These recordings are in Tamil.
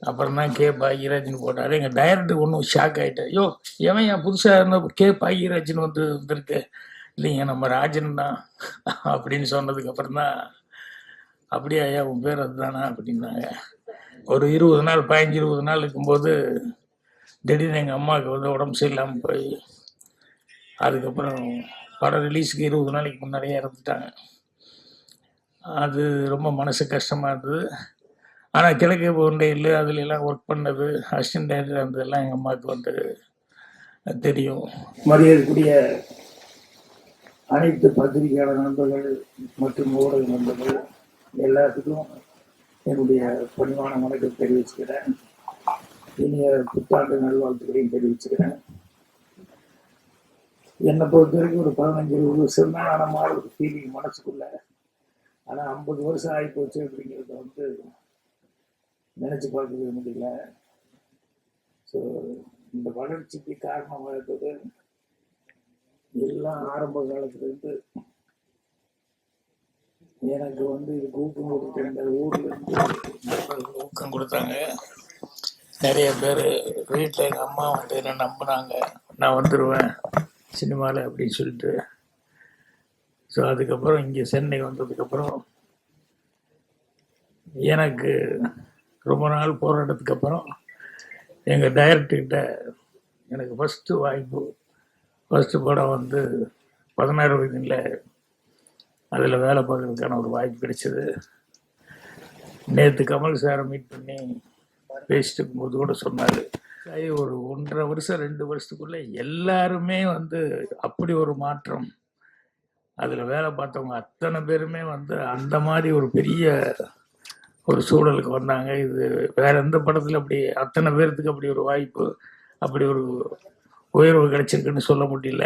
அப்புறம் தான் கே பாக்யராஜ்னு போட்டார். எங்கள் டைரக்டர் ஒன்றும் ஷாக் ஆகிட்டார். ஐயோ எவன் என் புதுசாக இருந்த கே பாக்யராஜ்னு வந்திருக்கு. இல்லைங்க நம்ம ராஜன் தான் அப்படின்னு சொன்னதுக்கப்புறம் தான் அப்படியே ஐயா உன் பேர் அதுதானா அப்படின்னாங்க. ஒரு 20 நாள் 15-20 நாள் இருக்கும்போது திடீர்னு எங்கள் அம்மாவுக்கு வந்து உடம்பு சரியில்லாமல் போய் அதுக்கப்புறம் படம் ரிலீஸுக்கு 20 நாளைக்கு முன்னாடியே இறந்துட்டாங்க. அது ரொம்ப மனசு கஷ்டமாக இருந்தது. ஆனால் கிழக்கே போண்டையில் அதுல எல்லாம் ஒர்க் பண்ணது அசிஸ்டன்ட் டைரக்டர் இருந்ததெல்லாம் எங்கள் அம்மாவுக்கு வந்து தெரியும். மரியாதைக்குரிய அனைத்து பத்திரிகையாளர் நண்பர்கள் மற்றும் ஊடக நண்பர்கள் எல்லாத்துக்கும் என்னுடைய பணிவான வணக்கம் தெரிவிச்சுக்கிறேன். இனிய புத்தாண்டு நல்வாழ்த்துக்களையும் தெரிவிச்சுக்கிறேன். என்னை பொறுத்த வரைக்கும் ஒரு 15-20 வருஷம் தான் ஆன மாதிரி ஒரு ஃபீலிங் மனசுக்குள்ள. ஆனால் 50 வருஷம் ஆகி போச்சு அப்படிங்கிறத வந்து நினைச்சு பார்க்கவே முடியல. ஸோ இந்த வளர்ச்சிக்கு காரணமாக இருந்தது எல்லாம் ஆரம்ப காலத்துலேருந்து எனக்கு வந்து இதுக்கு ஊக்கம் கொடுத்த ஊர்ல இருந்து ஊக்கம் கொடுத்தாங்க. நிறைய பேர் வீட்டில் எங்கள் அம்மா வந்து என்ன நம்பினாங்க, நான் வந்துடுவேன் சினிமாவில் அப்படின்னு சொல்லிட்டு. ஸோ அதுக்கப்புறம் இங்கே சென்னை வந்ததுக்கப்புறம் எனக்கு ரொம்ப நாள் போராட்டத்துக்கு அப்புறம் எங்கள் டைரக்டர்கிட்ட எனக்கு ஃபஸ்ட்டு வாய்ப்பு, ஃபஸ்ட்டு படம் வந்து 16 வயதில் அதில் வேலை பார்க்கறதுக்கான ஒரு வாய்ப்பு கிடைச்சிது. நேற்று கமல் சாரை மீட் பண்ணி பேசிட்டு இருக்கும்போது கூட சொன்னார், ஒரு 1.5 வருஷம் 2 வருஷத்துக்குள்ளே எல்லாருமே வந்து அப்படி ஒரு மாற்றம். அதில் வேலை பார்த்தவங்க அத்தனை பேருமே வந்து அந்த மாதிரி ஒரு பெரிய ஒரு சூழலுக்கு வந்தாங்க. இது வேற எந்த படத்தில் அப்படி அத்தனை பேர்த்துக்கு அப்படி ஒரு வாய்ப்பு, அப்படி ஒரு உயர்வு கிடைச்சிருக்குன்னு சொல்ல முடியல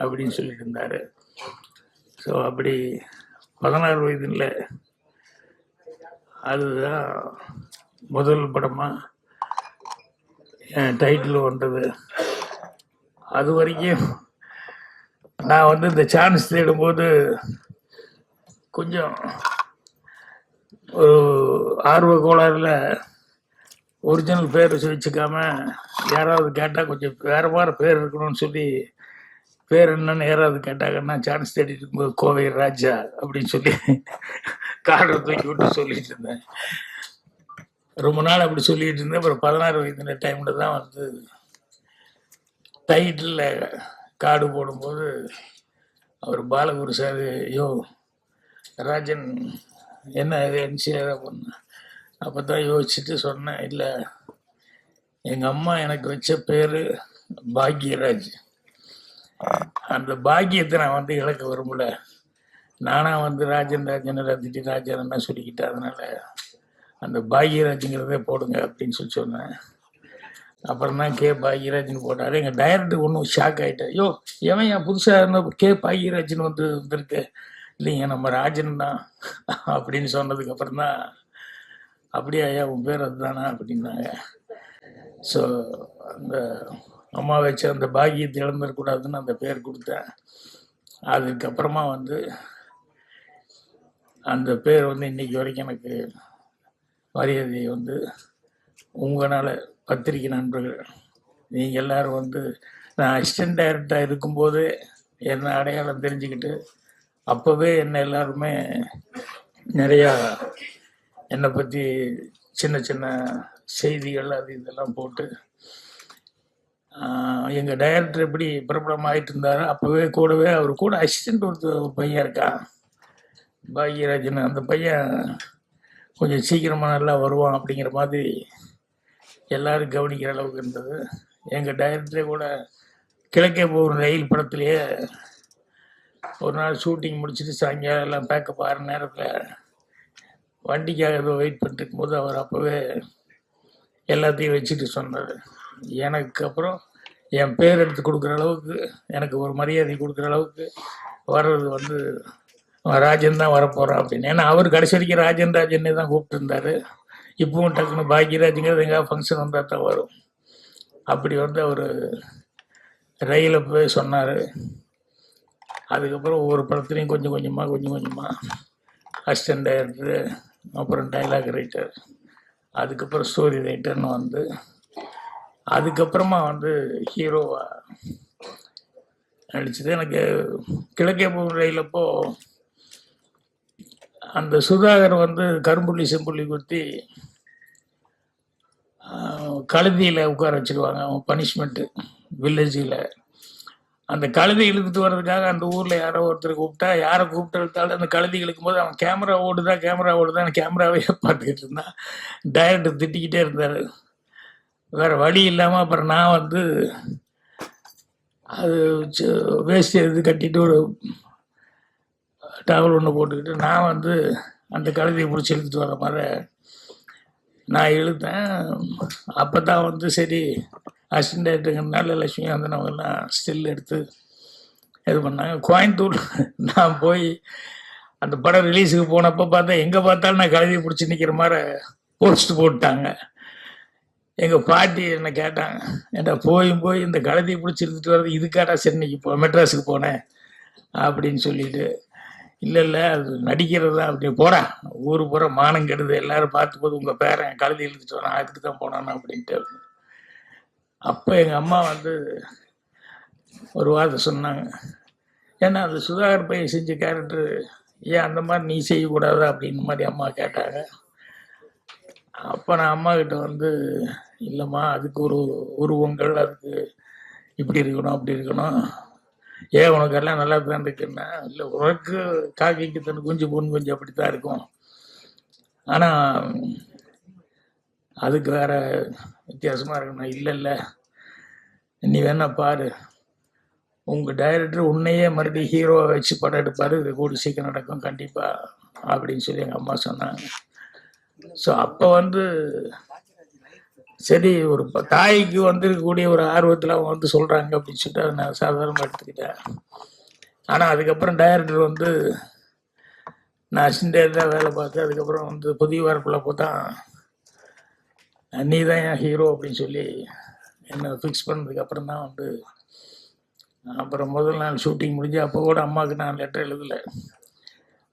அப்படின்னு சொல்லிட்டு இருந்தார். ஸோ அப்படி 16 வயதில் அதுதான் முதல் படமாக என் டைட்டில் வந்தது. அது வரைக்கும் நான் வந்து இந்த சான்ஸ் தேடும்போது கொஞ்சம் ஒரு ஆர்வ கோளாறுல ஒரிஜினல் பேர் வச்சுக்காம யாராவது கேட்டால் கொஞ்சம் வேற மாதிரி பேர் இருக்கணும்னு சொல்லி பேர் என்னன்னு யாராவது கேட்டாங்கன்னா சான்ஸ் தேடிட்டு இருக்கும்போது கோவை ராஜா அப்படின்னு சொல்லி கார்டை தூக்கி விட்டு சொல்லிட்டு இருந்தேன். ரொம்ப நாள் அப்படி சொல்லிட்டு இருந்தேன். அப்புறம் 16 வயது டைம்ல தான் வந்து டைட்டில் கார்டு போடும்போது அவர் பாலகுரு சார், ஐயோ ராஜன் என்ன இது என்சிஆர் பண்ண. அப்போ தான் யோசிச்சுட்டு சொன்னேன், இல்லை எங்கள் அம்மா எனக்கு வச்ச பேர் பாக்யராஜ். அந்த பாக்கியத்தை நான் வந்து இழக்க விரும்பல. நானாக வந்து ராஜன் ரத்திட்டி ராஜன் சொல்லிக்கிட்டேன். அதனால அந்த பாக்யராஜுங்கிறதே போடுங்க அப்படின்னு சொல்லி சொன்னேன். அப்புறம் தான் கே பாக்யராஜ்னு போட்டார். எங்கள் டைரக்டர் ஒன்றும் ஷாக் ஆகிட்டார். ஐயோ எவன் என் புதுசாக இருந்த கே பாக்யராஜ்னு வந்திருக்கு. இல்லைங்க நம்ம ராஜன் தான் அப்படின்னு சொன்னதுக்கப்புறம் தான் அப்படியே ஐயா உன் பேர் அதுதானா அப்படின்னாங்க. ஸோ அந்த அம்மா வச்சு அந்த பாக்கியத்தை இழந்துடக்கூடாதுன்னு அந்த பேர் கொடுத்தேன். அதுக்கப்புறமா வந்து அந்த பேர் வந்து இன்னைக்கு வரைக்கும் எனக்கு மரியாதை வந்து உங்களால் பத்திரிகை நண்பர்கள் நீங்கள் எல்லோரும் வந்து நான் அசிஸ்டன்ட் டைரக்டராக இருக்கும்போது என்ன அடையாளம் தெரிஞ்சுக்கிட்டு அப்போவே என்ன எல்லாருமே நிறையா என்னை பற்றி சின்ன சின்ன செய்திகள் அது இதெல்லாம் போட்டு எங்கள் டைரக்டர் எப்படி பிரபலம் ஆகிட்டு இருந்தாரோ அப்போவே கூடவே அவர் கூட அசிஸ்டண்ட் ஒரு பையன் இருக்கான் பாக்யராஜன். அந்த பையன் கொஞ்சம் சீக்கிரமாக நல்லா வருவான் அப்படிங்கிற மாதிரி எல்லாரும் கவனிக்கிற அளவுக்கு இருந்தது. எங்கள் டைரக்டரே கூட கிழக்கே போகிற ரயில் படத்துலேயே ஒரு நாள் ஷூட்டிங் முடிச்சுட்டு சாயங்காலம் எல்லாம் பேக்கப் ஆகிற நேரத்தில் வண்டிக்காக ஏதோ வெயிட் பண்ணிட்டு இருக்கும்போது அவர் அப்போவே எல்லாத்தையும் வச்சுட்டு சொன்னார். எனக்கு அப்புறம் என் பேர் எடுத்து கொடுக்குற அளவுக்கு எனக்கு ஒரு மரியாதை கொடுக்குற அளவுக்கு வர்றது வந்து ராஜன் தான் வரப்போகிறான் அப்படின்னு. ஏன்னா அவர் கடைசி வரைக்கும் ராஜன் ராஜன்னே தான் கூப்பிட்டு இருந்தார். இப்பவும் டக்குன்னு பாக்யராஜுங்கிறது எங்கேயாவது ஃபங்க்ஷன் வந்தால் தான் வரும். அப்படி வந்து அவர் ரயிலில் போய் சொன்னார். அதுக்கப்புறம் ஒவ்வொரு படத்துலையும் கொஞ்சம் கொஞ்சமாக அசிஸ்டன்ட் டைரக்டரு, அப்புறம் டைலாக் ரைட்டர், அதுக்கப்புறம் ஸ்டோரி ரைட்டர்னு வந்து அதுக்கப்புறமா வந்து ஹீரோவா நடிச்சது. எனக்கு கிழக்கே போகும் ரயிலப்போ அந்த சுதாகர் வந்து கரும்புள்ளி செம்புள்ளி குத்தி கழுதியில் உட்கார வச்சுருவாங்க. அவன் பனிஷ்மெண்ட்டு வில்லேஜில் அந்த கழுதை இழுத்துட்டு வர்றதுக்காக அந்த ஊரில் யாரோ ஒருத்தர் கூப்பிட்டா, யாரை கூப்பிட்டு எடுத்தாலும் அந்த கழுதி இழுக்கும் போது அவன் கேமரா ஓடுதான் கேமராவே பார்த்துக்கிட்டு இருந்தான். டைரக்டர் திட்டிக்கிட்டே இருந்தார். வேறு வழி இல்லாமல் அப்புறம் நான் வந்து அது வேஸ்ட் எடுத்து கட்டிட்டு ஒரு டவல் ஒன்று போட்டுக்கிட்டு நான் வந்து அந்த கழுதியை பிடிச்சி இழுத்துட்டு வர மாதிரி நான் இழுத்தேன். அப்போ தான் வந்து சரி அசிஸ்டன்ட் டைரக்டருங்கிறதுனால லட்சுமிகாந்தன் அவங்கெல்லாம் ஸ்டில் எடுத்து இது பண்ணாங்க. கோயம்புத்தூர் நான் போய் அந்த படம் ரிலீஸுக்கு போனப்போ பார்த்தா எங்கே பார்த்தாலும் நான் கழுதியை பிடிச்சி நிற்கிற மாதிரி போஸ்ட் போட்டாங்க. எங்கள் பாட்டி என்ன கேட்டாங்க, ஏன்டா போய் இந்த கழுதியை பிடிச்சி எடுத்துகிட்டு வர்றது இதுக்காடா சென்னைக்கு மெட்ராஸுக்கு போனேன் அப்படின்னு சொல்லிட்டு, இல்லை அது நடிக்கிறது தான். அப்படி போகிறா ஊர் பூரா மானம் கெடுது, எல்லாரும் பார்த்து போது உங்கள் பேரன் கழுதி இழுத்துட்டு வரான், அதுக்கு தான் போனான்னு அப்படின்ட்டு. அப்போ எங்கள் அம்மா வந்து ஒரு வார்த்தை சொன்னாங்க, ஏன்னா அந்த சுதாகர் பையன் செஞ்ச கேரக்டரு ஏன் அந்த மாதிரி நீ செய்யக்கூடாது அப்படின்னு மாதிரி அம்மா கேட்டாங்க. அப்போ நான் அம்மா கிட்ட வந்து இல்லைம்மா அதுக்கு ஒரு உருவங்கள், அதுக்கு இப்படி இருக்கணும் அப்படி இருக்கணும், ஏன் உனக்கு எல்லாம் நல்லா தான் இருக்குன்னா, இல்லை உனக்கு காக்கைக்கு தன் குஞ்சு பொன் குஞ்சு அப்படி தான் இருக்கும், ஆனால் அதுக்கு வேற வித்தியாசமாக இருக்கணும். இல்லை நீ வேணா பாரு, உங்கள் டைரக்டர் உன்னையே மறுபடியும் ஹீரோவை வச்சு படம் எடுப்பார், இது கூடி சீக்கிரம் நடக்கும் கண்டிப்பாக அப்படின்னு சொல்லி எங்கள் அம்மா சொன்னாங்க. ஸோ அப்போ வந்து சரி ஒரு தாய்க்கு வந்து இருக்கக்கூடிய ஒரு ஆர்வத்தில் அவங்க வந்து சொல்கிறாங்க அப்படின்னு சொல்லிட்டு அதை நான் சாதாரணமாக எடுத்துக்கிட்டேன். ஆனால் அதுக்கப்புறம் டைரக்டர் வந்து நான் அசிஸ்டன்ட் வேலை பார்த்து அதுக்கப்புறம் வந்து புதிய வார்ப்பில் போட்டா நீ தான் என் ஹீரோ அப்படின்னு சொல்லி என்னை ஃபிக்ஸ் பண்ணதுக்கப்புறம் தான் வந்து அப்புறம் முதல் நாள் ஷூட்டிங் முடிஞ்சு அப்போ கூட அம்மாவுக்கு நான் லெட்டர் எழுதலை.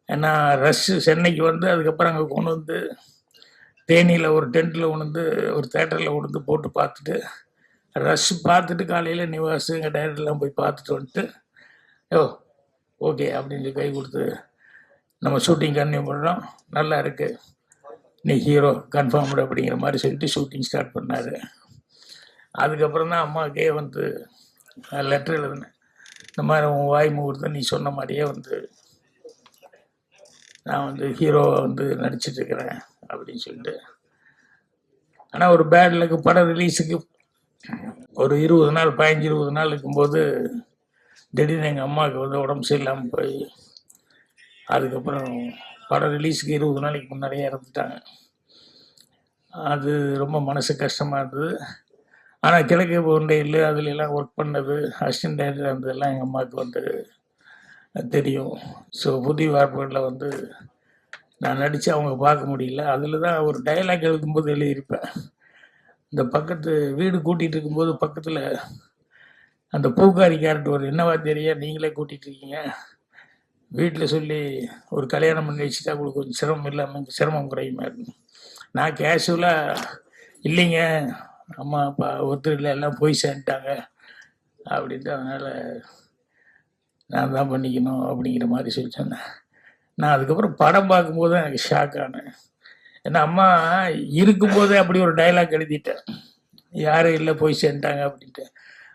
ஏன்னா ரஷ்ஷு சென்னைக்கு வந்து அதுக்கப்புறம் அங்கே கொண்டு வந்து தேனியில் ஒரு டென்ட்டில் கொண்டு ஒரு தேட்டரில் கொண்டு போட்டு பார்த்துட்டு ரஷ் பார்த்துட்டு காலையில் நிவாஸ் எங்கள் டைரக்டர்லாம் போய் பார்த்துட்டு வந்துட்டு ஓகே அப்படின்னு சொல்லி கை கொடுத்து நம்ம ஷூட்டிங் கன்டினியூ பண்ணுறோம், நல்லா இருக்குது, நீ ஹீரோ கன்ஃபார்ம்டு அப்படிங்கிற மாதிரி சொல்லிட்டு ஷூட்டிங் ஸ்டார்ட் பண்ணார். அதுக்கப்புறம் தான் அம்மாவுக்கே வந்து லெட்டர் எழுதினேன், இந்த மாதிரி உன் வாய் முகூர்த்தம் நீ சொன்ன மாதிரியே வந்து நான் வந்து ஹீரோவை வந்து நடிச்சிட்ருக்கிறேன் அப்படின்னு சொல்லிட்டு. ஆனால் ஒரு பேட் லக்கு படம் ரிலீஸுக்கு ஒரு 20 நாள் 15-20 நாள் இருக்கும்போது திடீர்னு எங்கள் அம்மாவுக்கு வந்து உடம்பு சரியில்லாமல் போய் அதுக்கப்புறம் படம் ரிலீஸுக்கு 20 நாளைக்கு முன்னாடியே இறந்துட்டாங்க. அது ரொம்ப மனசு கஷ்டமாக இருந்தது. ஆனால் கிழக்கு போண்டையில் அதுல எல்லாம் ஒர்க் பண்ணது அசிஸ்டன்ட் டைரக்டர் இருந்ததெல்லாம் எங்கள் அம்மாவுக்கு வந்து தெரியும். ஸோ புதிய வார்ப்புகளில் வந்து நான் நடித்து அவங்க பார்க்க முடியல. அதில் தான் ஒரு டைலாக் எழுதும்போது எழுதியிருப்பேன், இந்த பக்கத்து வீடு கூட்டிகிட்டு இருக்கும்போது பக்கத்தில் அந்த பூக்காரி கேரக்டர் ஒரு என்னவா தெரிய நீங்களே கூட்டிகிட்டு இருக்கீங்க, வீட்டில் சொல்லி ஒரு கல்யாணம் பண்ணி வச்சுட்டா உங்களுக்கு கொஞ்சம் சிரமம் இல்லாமல் சிரமம் குறையுமா. நான் கேஷுவலாக இல்லைங்க அம்மா அப்பா ஒருத்தர் எல்லாம் போய் சேர்ந்துட்டாங்க அப்படின்ட்டு, அதனால் நான் தான் பண்ணிக்கணும் அப்படிங்கிற மாதிரி சொல்லி சொன்னேன். நான் அதுக்கப்புறம் படம் பார்க்கும்போது தான் எனக்கு ஷாக் ஆனேன். ஏன்னா அம்மா இருக்கும்போதே அப்படி ஒரு டைலாக் எழுதிட்டேன், யாரும் இல்லை போய் சேர்ந்துட்டாங்க அப்படின்ட்டு.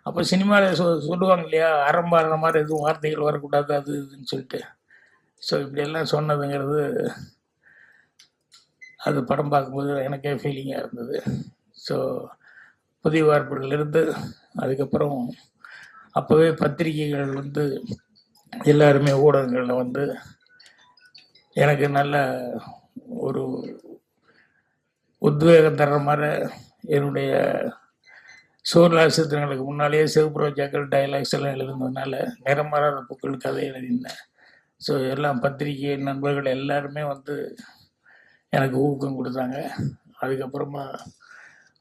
அப்போ சினிமாவில் சொல்லுவாங்க இல்லையா, ஆரம்பாடுற மாதிரி எதுவும் வார்த்தைகள் வரக்கூடாது அது இதுன்னு சொல்லிட்டு. ஸோ இப்படியெல்லாம் சொன்னதுங்கிறது அது படம் பார்க்கும்போது எனக்கே ஃபீலிங்காக இருந்தது. ஸோ புதிய வார்ப்புகளிலிருந்து அதுக்கப்புறம் அப்போவே பத்திரிகைகள் வந்து எல்லாருமே ஊடகங்களில் வந்து எனக்கு நல்ல ஒரு உத்வேகம் தர்ற மாதிரி என்னுடைய சூர்லாசித்திரங்களுக்கு முன்னாலேயே சிவப்பு ரோஜாக்கள் டைலாக்ஸ் எல்லாம் எழுதுனதுனால நிறமாறாத பூக்கள் கதை எழுதினேன். ஸோ எல்லாம் பத்திரிகை நண்பர்கள் எல்லாருமே வந்து எனக்கு ஊக்கம் கொடுத்தாங்க. அதுக்கப்புறமா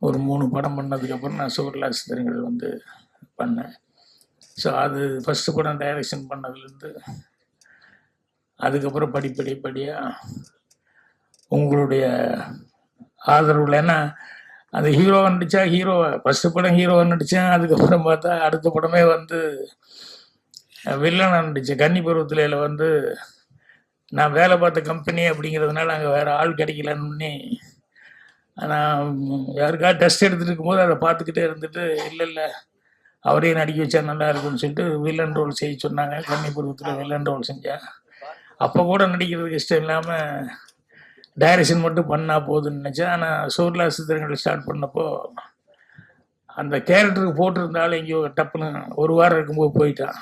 ஒரு 3 படம் பண்ணதுக்கப்புறம் நான் சூர்லாசித்திரங்கள் வந்து பண்ணேன். ஸோ அது ஃபஸ்ட்டு படம் டைரக்ஷன் பண்ணதுலேருந்து அதுக்கப்புறம் படிப்படியாக உங்களுடைய ஆதரவுல. ஏன்னா அந்த ஹீரோவா நடிச்சா ஹீரோவா ஃபர்ஸ்ட் படம் ஹீரோவா நடித்தேன். அதுக்கப்புறம் பார்த்தா அடுத்த படமே வந்து வில்லனா நடித்தேன். கன்னி பருவத்தில வந்து நான் வேலை பார்த்த கம்பெனி அப்படிங்கிறதுனால அங்கே வேற ஆள் கிடைக்கலன்னு நான் யாருக்காவது டெஸ்ட் எடுத்துட்டு இருக்கும்போது அதை பார்த்துக்கிட்டே இருந்துட்டு இல்லை அவரே நடிக்க வச்சா நல்லா இருக்கும்னு சொல்லிட்டு வில்லன் ரோல் செய்ய சொன்னாங்க. கன்னி பருவத்தில் வில்லன் ரோல் செஞ்சேன். அப்போ கூட நடிக்கிறதுக்கு இஷ்டம் இல்லாமல் டைரக்ஷன் மட்டும் பண்ணால் போதுன்னு நினச்சேன். ஆனால் சோர்லா சித்திரங்கள் ஸ்டார்ட் பண்ணப்போ அந்த கேரக்டருக்கு போட்டிருந்தாலும் எங்கேயோ டப்புன்னு ஒரு வாரம் இருக்கும்போது போயிட்டான்.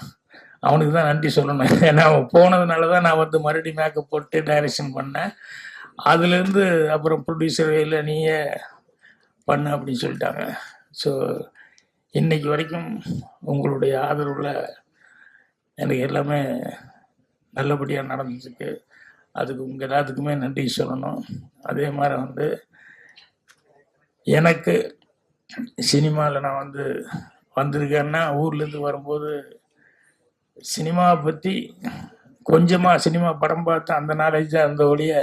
அவனுக்கு தான் நன்றி சொல்லணும். ஏன்னா அவன் போனதுனால தான் நான் வந்து மறுபடியும் மேக்கப் போட்டு டைரக்ஷன் பண்ணேன். அதுலேருந்து அப்புறம் ப்ரொடியூசர் இல்லை நீயே பண்ண அப்படின்னு சொல்லிட்டாங்க. ஸோ இன்னைக்கு வரைக்கும் உங்களுடைய ஆதரவில் எனக்கு எல்லாமே நல்லபடியாக நடந்துருக்கு. அதுக்கு உங்கள் எல்லாத்துக்குமே நன்றி சொல்லணும். அதே மாதிரி வந்து எனக்கு சினிமாவில் நான் வந்து வந்திருக்கேன்னா ஊர்லேருந்து வரும்போது சினிமாவை பற்றி கொஞ்சமாக சினிமா படம் பார்த்து அந்த நாலேஜ் தான் அந்த ஒழிய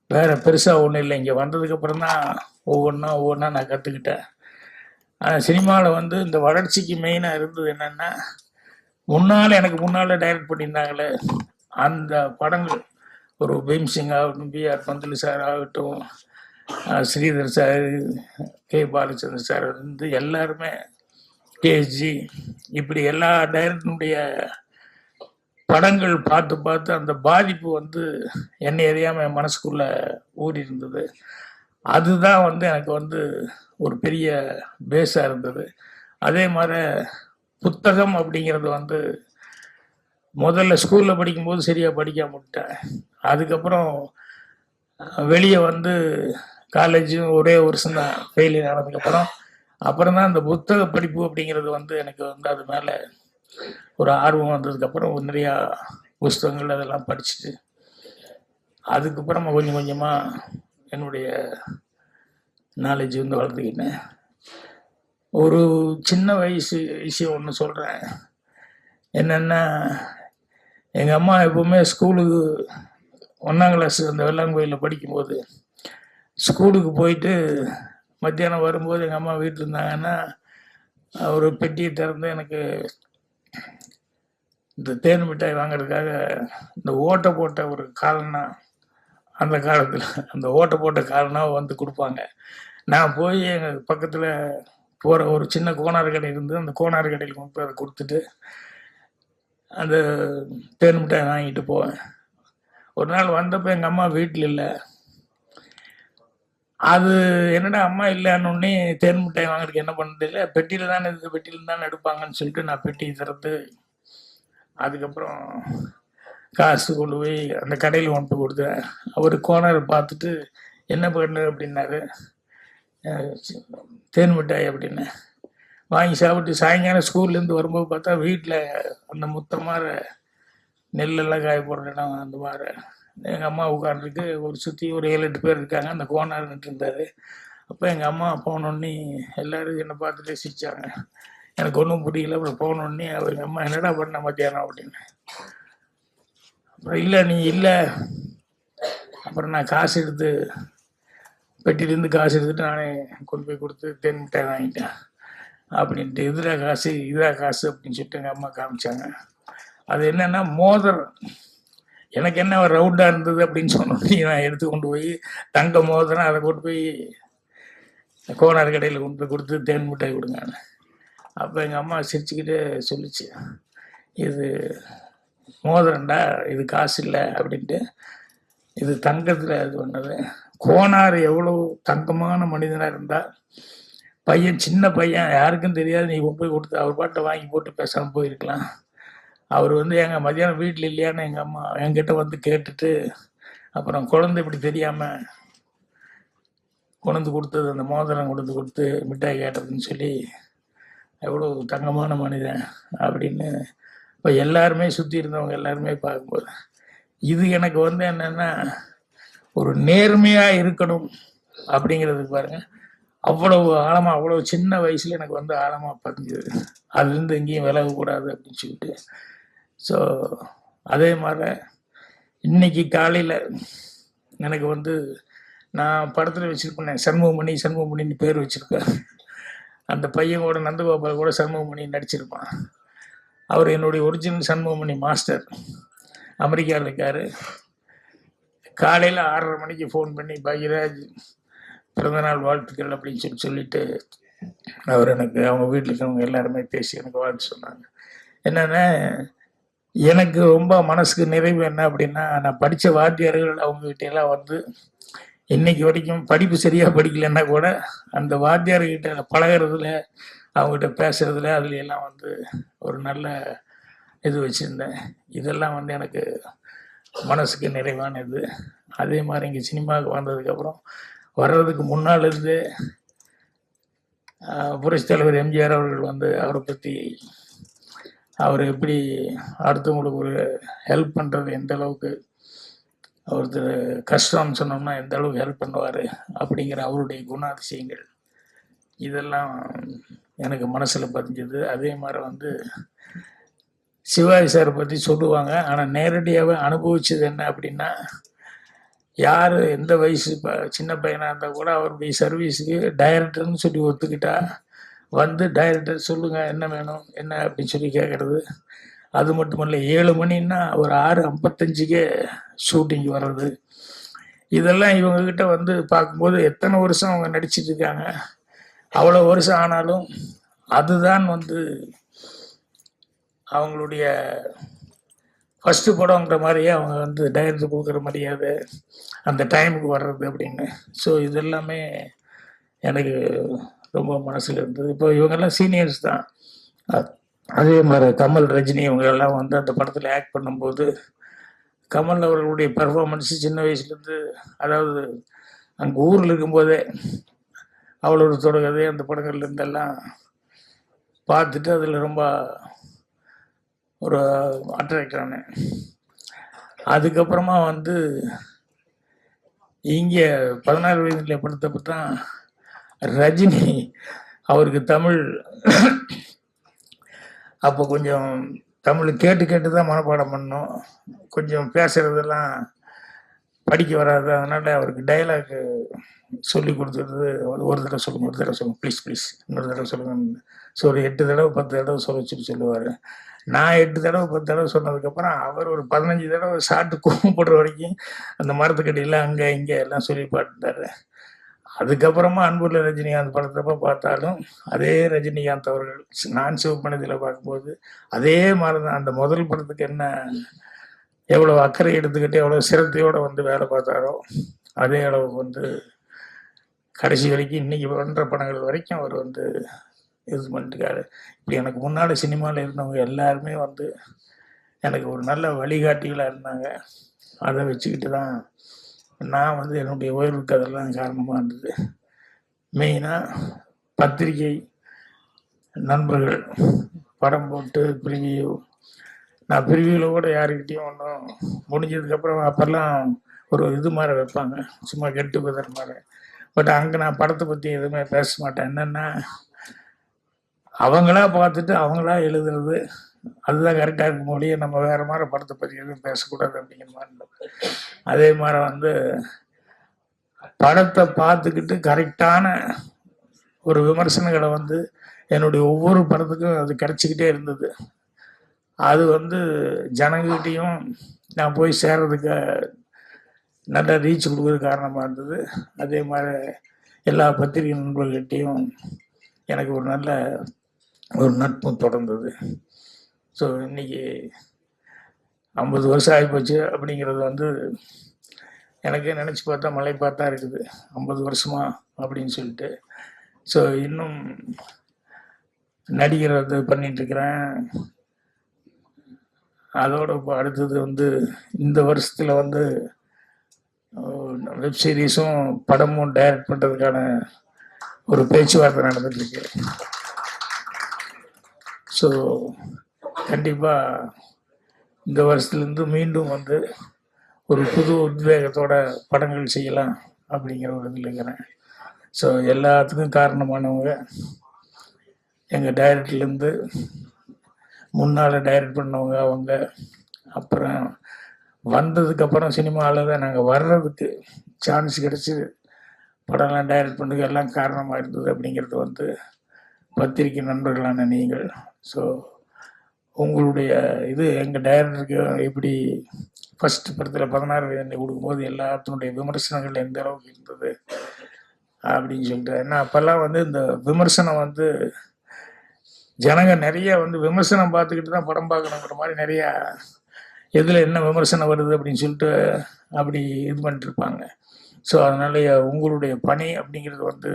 வேறு பெருசாக ஒன்றும் இல்லை. இங்கே வந்ததுக்கப்புறம் தான் ஒவ்வொன்றா நான் கற்றுக்கிட்டேன். சினிமாவில் வந்து இந்த வளர்ச்சிக்கு மெயினாக இருந்தது என்னென்னா, எனக்கு முன்னால் டைரக்ட் பண்ணியிருந்தாங்களே அந்த படங்கள், ஒரு பீம்சிங் ஆகட்டும், பிஆர் பந்தலு சார் ஆகட்டும், Sridhar sir, K Balachander sir வந்து எல்லாருமே, கேஜி, இப்படி எல்லா டைரக்டருடைய படங்கள் பார்த்து அந்த பாதிப்பு வந்து என்னை அறியாமல் என் மனசுக்குள்ளே ஊறி இருந்தது. அதுதான் வந்து எனக்கு வந்து ஒரு பெரிய பேஸாக இருந்தது. அதே மாதிரி புத்தகம் அப்படிங்கிறது வந்து முதல்ல ஸ்கூலில் படிக்கும்போது சரியாக படிக்காம விட்டேன். அதுக்கப்புறம் வெளியே வந்து காலேஜும் ஒரே வருஷம் தான் ஃபெயிலியர் ஆனதுக்கப்புறம் அப்புறம் தான் இந்த புத்தக படிப்பு அப்படிங்கிறது வந்து எனக்கு வந்து அது மேலே ஒரு ஆர்வம் வந்ததுக்கப்புறம் நிறையா புஸ்தகங்கள் அதெல்லாம் படிச்சுட்டு அதுக்கப்புறம் கொஞ்சம் கொஞ்சமாக என்னுடைய நாலேஜ் வந்து வளர்த்துக்கிட்டேன். ஒரு சின்ன வயசு விஷயம் ஒன்று சொல்கிறேன். என்னென்னா, எங்கள் அம்மா எப்போவுமே ஸ்கூலுக்கு 1ஆம் கிளாஸ் அந்த வெள்ளாங்கோயிலில் படிக்கும்போது ஸ்கூலுக்கு போயிட்டு மத்தியானம் வரும்போது எங்கள் அம்மா வீட்டில் இருந்தாங்கன்னா ஒரு பெட்டியை திறந்து எனக்கு இந்த தேன் மிட்டாய் வாங்கிறதுக்காக இந்த ஓட்டை போட்ட ஒரு காலனா, அந்த காலத்தில் அந்த ஓட்டை போட்ட காலனா வந்து கொடுப்பாங்க. நான் போய் எங்கள் பக்கத்தில் போகிற ஒரு சின்ன கோனார் கடை இருந்து அந்த கோனார் கடையில் கொண்டு போய் அதை கொடுத்துட்டு அந்த தேன் மிட்டாய் வாங்கிட்டு போவேன். ஒரு நாள் வந்தப்போ எங்கள் அம்மா வீட்டில் இல்லை. அது என்னடா அம்மா இல்லைன்னொன்னே தேன் மிட்டாய் வாங்குறதுக்கு என்ன பண்ணுறது இல்லை, பெட்டியில் தானே இருக்குது, பெட்டியில் தானே எடுப்பாங்கன்னு சொல்லிட்டு நான் பெட்டியை திறந்து அதுக்கப்புறம் காசு கொண்டு போய் அந்த கடையில் கொண்டு கொடுத்தேன். அவர் கோனரை பார்த்துட்டு என்ன பண்ணு அப்படின்னாரு. தேன் மிட்டாய் அப்படின்னு வாங்கி சாப்பிட்டு சாயங்காலம் ஸ்கூல்லேருந்து வரும்போது பார்த்தா வீட்டில் அந்த முத்தமாக நெல்லெல்லாம் காய போடுற இடம் அந்த மாதிரி எங்கள் அம்மா உட்காந்துருக்கு. ஒரு சுற்றி ஒரு 7-8 பேர் இருக்காங்க. அந்த கோனார் நின்றுருந்தார். அப்போ எங்கள் அம்மா போனோடனே எல்லோரும் என்னை பார்த்துட்டு சிரித்தாங்க. எனக்கு ஒன்றும் புரியல. அப்புறம் போனோடனே அவங்க அம்மா என்னடா பண்ண மத்தியானம் அப்படின்னு. அப்புறம் இல்லை நீ இல்லை. அப்புறம் நான் காசு எடுத்து பெட்டிலேருந்து காசு எடுத்துட்டு நானே கொண்டு போய் கொடுத்து தேன் மிட்டாய் வாங்கிட்டேன் அப்படின்ட்டு. இதுதான் காசு அப்படின்னு சொல்லிட்டு எங்கள் அம்மா காமிச்சாங்க. அது என்னென்னா மோதிரம். எனக்கு என்ன ரவுண்டாக இருந்தது அப்படின்னு சொன்னோன்னே நான் எடுத்து கொண்டு போய் தங்க மோதிரம் அதை கொண்டு போய் கோனார் கடையில் கொண்டு போய் கொடுத்து தேன் மிட்டாய் கொடுங்க. அப்போ எங்கள் அம்மா சிரிச்சுக்கிட்டே சொல்லிச்சு, இது மோதிரண்டா, இது காசு இல்லை அப்படின்ட்டு. இது தங்கத்தில் இது பண்ணது. கோனார் எவ்வளோ தங்கமான மனிதனாக இருந்தால் பையன், சின்ன பையன், யாருக்கும் தெரியாது, நீ போய் கொடுத்து அவர் பாட்டை வாங்கி போட்டு பேசாமல் போயிருக்கலாம். அவர் வந்து எங்கள் மதியானம் வீட்டில் இல்லையான்னு எங்கள் அம்மா என்கிட்ட வந்து கேட்டுட்டு அப்புறம் குழந்தை இப்படி தெரியாமல் கொண்டு கொடுத்தது, அந்த மோதிரம் கொண்டு கொடுத்து மிட்டாய் கேட்டதுன்னு சொல்லி எவ்வளோ தங்கமான மனிதன் அப்படின்னு இப்போ எல்லாருமே சுற்றி இருந்தவங்க எல்லாருமே பார்க்கும்போது இது எனக்கு வந்து என்னென்னா ஒரு நேர்மையாக இருக்கணும் அப்படிங்கிறதுக்கு பாருங்கள் அவ்வளவு ஆழமாக, அவ்வளோ சின்ன வயசில் எனக்கு வந்து ஆழமாக பதிஞ்சது. அதுலேருந்து எங்கேயும் விலகக்கூடாது அப்படின்னு சொல்லிட்டு. ஸோ அதே மாதிரி இன்னைக்கு காலையில் எனக்கு வந்து நான் படத்தில் வச்சுருப்பேன் சண்முகமணின்னு பேர் வச்சுருப்பேன். அந்த பையன் கூட நந்தகோபால் கூட சண்முகமணி நடிச்சிருப்பான். அவர் என்னுடைய ஒரிஜினல் சண்முகமணி மாஸ்டர், அமெரிக்காவில் இருக்கார். காலையில் 6:30 மணிக்கு ஃபோன் பண்ணி பாக்யராஜ் பிறந்தநாள் வாழ்த்துக்கள் அப்படின்னு சொல்லிட்டு அவர் எனக்கு அவங்க வீட்டில் இருக்கிறவங்க எல்லாருமே பேசி எனக்கு வாழ்த்து சொன்னாங்க. என்னென்னா எனக்கு ரொம்ப மனசுக்கு நிறைவு என்ன அப்படின்னா, நான் படித்த வாத்தியார்கள் அவங்ககிட்ட எல்லாம் வந்து இன்னைக்கு வரைக்கும் படிப்பு சரியாக படிக்கலைன்னா கூட அந்த வாத்தியார்கிட்ட பழகிறதுல அவங்ககிட்ட பேசுறதுல அதுல எல்லாம் வந்து ஒரு நல்ல இது வச்சுருந்தேன். இதெல்லாம் வந்து எனக்கு மனசுக்கு நிறைவான இது. அதே மாதிரி இங்கே சினிமாவுக்கு வந்ததுக்கப்புறம் வர்றதுக்கு முன்னால் இருந்து புரட்சித் தலைவர் எம்ஜிஆர் அவர்கள் வந்து அவரை பற்றி அவர் எப்படி அடுத்தவங்களுக்கு ஒரு ஹெல்ப் பண்ணுறது, எந்த அளவுக்கு ஒருத்தர் கஷ்டம்னு சொன்னோம்னா எந்த அளவுக்கு ஹெல்ப் பண்ணுவார் அப்படிங்கிற அவருடைய குணாதிசயங்கள் இதெல்லாம் எனக்கு மனசில் பதிஞ்சது. அதே மாதிரி வந்து சிவாஜி சாரை பற்றி சொல்லுவாங்க, ஆனால் நேரடியாகவே அனுபவிச்சது என்ன அப்படின்னா, யார் எந்த வயசு சின்ன பையனாக இருந்தால் கூட அவருடைய சர்வீஸுக்கு டைரக்டர்னு சொல்லி ஒத்துக்கிட்டா வந்து டைரக்டர் சொல்லுங்கள் என்ன வேணும் என்ன அப்படின்னு சொல்லி கேட்குறது. அது மட்டும் இல்லை, 7 மணின்னா ஒரு 6:55 ஷூட்டிங் வர்றது. இதெல்லாம் இவங்ககிட்ட வந்து பார்க்கும்போது எத்தனை வருஷம் அவங்க நடிச்சிட்டு இருக்காங்க, அவ்வளோ வருஷம் ஆனாலும் அதுதான் வந்து அவங்களுடைய ஃபஸ்ட்டு படங்கிற மாதிரியே அவங்க வந்து டைரக்டர் கொடுக்குற மரியாதை, அந்த டைமுக்கு வர்றது அப்படின்னு. ஸோ இதெல்லாமே எனக்கு ரொம்ப மனசில் இருந்தது. இப்போ இவங்கெல்லாம் சீனியர்ஸ் தான். அதே மாதிரி கமல், ரஜினி இவங்கெல்லாம் வந்து அந்த படத்தில் ஆக்ட் பண்ணும்போது கமல் அவர்களுடைய பர்ஃபார்மன்ஸு சின்ன வயசுலேருந்து, அதாவது அங்கே ஊரில் இருக்கும்போதே அவளோட தொடர்கதை அந்த படங்கள்லேருந்தெல்லாம் பார்த்துட்டு அதில் ரொம்ப ஒரு அட்ராக்ட் ஆனேன். அதுக்கப்புறமா வந்து இங்கே 16 வயதில் படத்தப்போ தான் ரஜினி அவருக்கு தமிழ் அப்போ கொஞ்சம் தமிழ் கேட்டு தான் மனப்பாடம் பண்ணோம். கொஞ்சம் பேசுகிறதெல்லாம் படிக்க வராது. அதனால் அவருக்கு டைலாக் சொல்லி கொடுத்துருது. ஒரு தடவை சொல்லுங்கள் ப்ளீஸ் இன்னொரு தடவை சொல்லுங்கள். ஸோ ஒரு 8 தடவை 10 தடவை சொல்லுவார். நான் 8 தடவை 10 தடவை சொன்னதுக்கப்புறம் அவர் ஒரு 15 தடவை சாப்பிட்டு கூப்பிடுற வரைக்கும் அந்த மரத்துக்கடியில் அங்கே இங்கே எல்லாம் சொல்லி பாட்டுட்டார். அதுக்கப்புறமா அன்புள்ள ரஜினிகாந்த் படத்தப்போ பார்த்தாலும் அதே ரஜினிகாந்த் அவர்கள் நான் சிவப்பணத்தில் பார்க்கும்போது அதே மாதிரி தான். அந்த முதல் படத்துக்கு என்ன எவ்வளோ அக்கறை எடுத்துக்கிட்டு எவ்வளோ சிரத்தையோடு வந்து வேலை பார்த்தாரோ அதே அளவுக்கு வந்து கடைசி வரைக்கும் இன்றைக்கி பண்ணுற படங்கள் வரைக்கும் அவர் வந்து இது பண்ணிட்டுருக்காரு. இப்படி எனக்கு முன்னாடி சினிமாவில் இருந்தவங்க எல்லாருமே வந்து எனக்கு ஒரு நல்ல வழிகாட்டிகளாக இருந்தாங்க. அதை வச்சுக்கிட்டு தான் நான் வந்து என்னுடைய உயர்வுக்கு அதெல்லாம் காரணமாக இருந்தது. மெயினாக பத்திரிகை நண்பர்கள் படம் போட்டு ப்ரிவியூ, நான் ப்ரிவியூவில் கூட யாருக்கிட்டையும் ஒன்றும் முடிஞ்சதுக்கப்புறம் அப்போல்லாம் ஒரு இது மாதிரி வைப்பாங்க, சும்மா கெட் டுகெதர் மாதிரி. பட் அங்கே நான் படத்தை பற்றி எதுவுமே பேச மாட்டேன். என்னென்னா அவங்களா பார்த்துட்டு அவங்களா எழுதுறது அதுதான் கரெக்டாக இருக்க முடியும். நம்ம வேறு மாதிரி படத்தை பற்றி எதுவும் பேசக்கூடாது அப்படிங்கிற மாதிரி. அதே மாதிரி வந்து படத்தை பார்த்துக்கிட்டு கரெக்டான ஒரு விமர்சனங்களை வந்து என்னுடைய ஒவ்வொரு படத்துக்கும் அது கிடச்சிக்கிட்டே இருந்தது. அது வந்து ஜனங்கிட்டையும் நான் போய் சேர்றதுக்கு நல்ல ரீச் கொடுக்குறது காரணமாக இருந்தது. அதே மாதிரி எல்லா பத்திரிகை நண்பர்கள்கிட்டையும் எனக்கு ஒரு நல்ல ஒரு நட்பு தொடர்ந்தது. ஸோ இன்றைக்கி 50 வருஷம் ஆகிப்போச்சு அப்படிங்கிறது வந்து எனக்கு நினச்சி பார்த்தா மலை பார்த்தா இருக்குது 50 வருஷமா அப்படின்னு சொல்லிட்டு. ஸோ இன்னும் நடிக்கிறது பண்ணிகிட்ருக்கிறேன். அதோடு இப்போ அடுத்தது வந்து இந்த வருஷத்தில் வந்து வெப் சீரிஸும் படமும் டைரக்ட் பண்ணுறதுக்கான ஒரு பேச்சுவார்த்தை நடந்துட்டுருக்கு. ஸோ கண்டிப்பாக இந்த வருஷத்துலேருந்து மீண்டும் வந்து ஒரு புது உத்வேகத்தோட படங்கள் செய்யலாம் அப்படிங்கிற ஒரு இதில் இருக்கிறேன். ஸோ எல்லாத்துக்கும் காரணமானவங்க எங்கள் டைரக்டர்லேருந்து முன்னால் டைரக்ட் பண்ணவங்க அவங்க. அப்புறம் வந்ததுக்கப்புறம் சினிமாவில் தான் நாங்கள் வர்றதுக்கு சான்ஸ் கிடச்சி படம்லாம் டைரக்ட் பண்ணுறதுக்கு எல்லாம் காரணமாக இருந்தது அப்படிங்கிறது வந்து பத்திரிகை நண்பர்களான நீங்கள். ஸோ உங்களுடைய இது எங்கள் டைரக்டருக்கு எப்படி ஃபஸ்ட்டு படத்தில் 16 வயது கொடுக்கும்போது எல்லாத்தினுடைய விமர்சனங்கள் எந்த அளவுக்கு இருந்தது அப்படின்னு சொல்லிட்டு. ஏன்னா அப்போல்லாம் வந்து இந்த விமர்சனம் வந்து ஜனங்க நிறைய வந்து விமர்சனம் பார்த்துக்கிட்டு தான் படம் பார்க்கணுங்கிற மாதிரி நிறையா எதில் என்ன விமர்சனம் வருது அப்படின்னு சொல்லிட்டு அப்படி இது பண்ணிட்டு இருப்பாங்க. ஸோ அதனால உங்களுடைய பணி அப்படிங்கிறது வந்து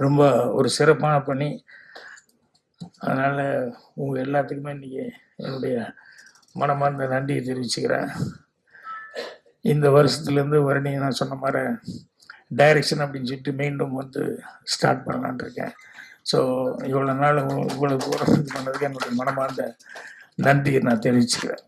ரொம்ப ஒரு சிறப்பான பணி. அதனால் உங்கள் எல்லாத்துக்குமே இன்றைக்கி என்னுடைய மனமார்ந்த நன்றியை தெரிவிச்சுக்கிறேன். இந்த வருஷத்துலேருந்து நீங்கள் நான் சொன்ன மாதிரி டைரக்ஷன் அப்படின்னு சொல்லிட்டு மீண்டும் வந்து ஸ்டார்ட் பண்ணலான் இருக்கேன். ஸோ இவ்வளோ நாள் இவ்வளோ தூரம் இது பண்ணதுக்கு என்னுடைய மனமார்ந்த நன்றியை நான் தெரிவிச்சுக்கிறேன்.